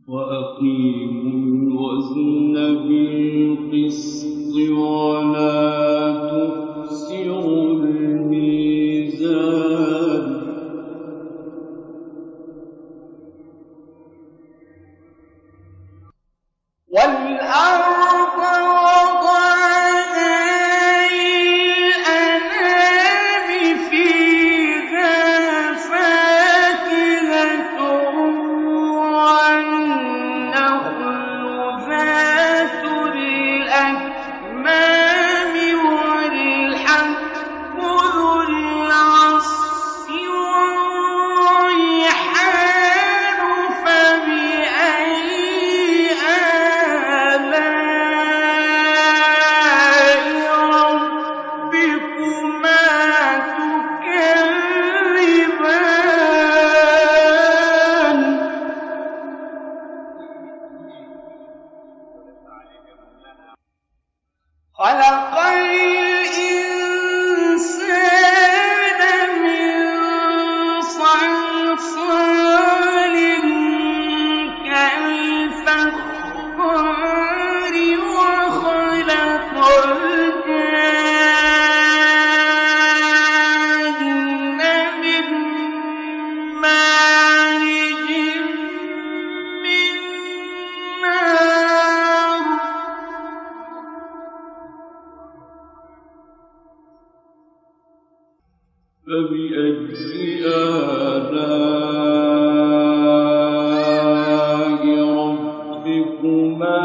وأقيموا الوزن بالقسط ولا تخسروا الميزان والأرض وضعها للأنام فيها فاكهة والنخل ذات الأكمام والحب ذو العصف والريحان فبأي آلاء ربكما تكذبان خلق الإنسان من صلصال كالفخار وخلق الجان من مارج من نار فبأي آلاء ربكما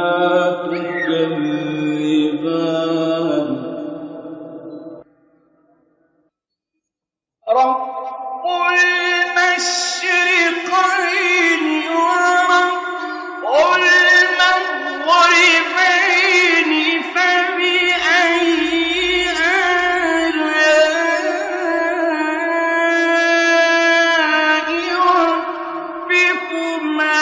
تكذبان رب المشرقين ورب المغربين فبأي آلاء ربكما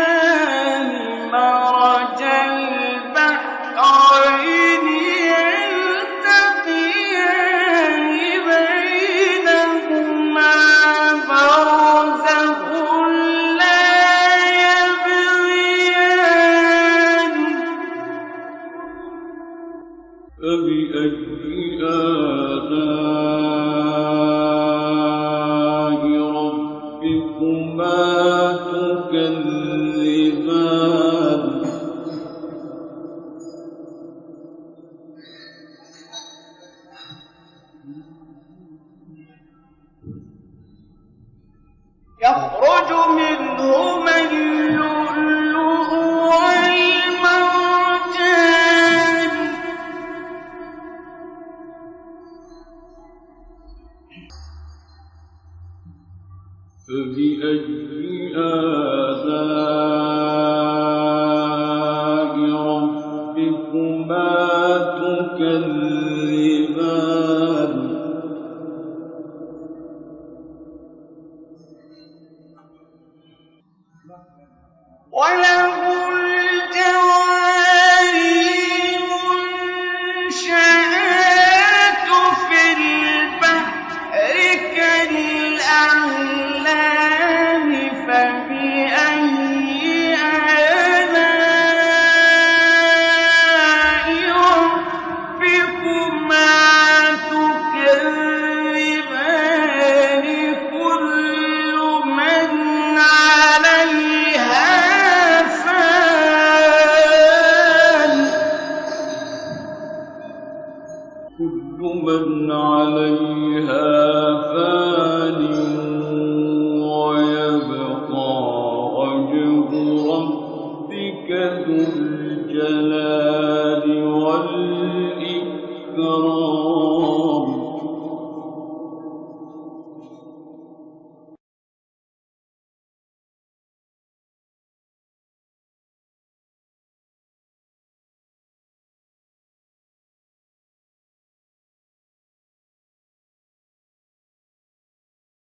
تكذبان مرج البحرين يلتقيان بينهما برزخ لا يبغيان فبأي آلاء ربكما تكذبان يخرج منهما اللؤلؤ والمرجان فبأي آلاء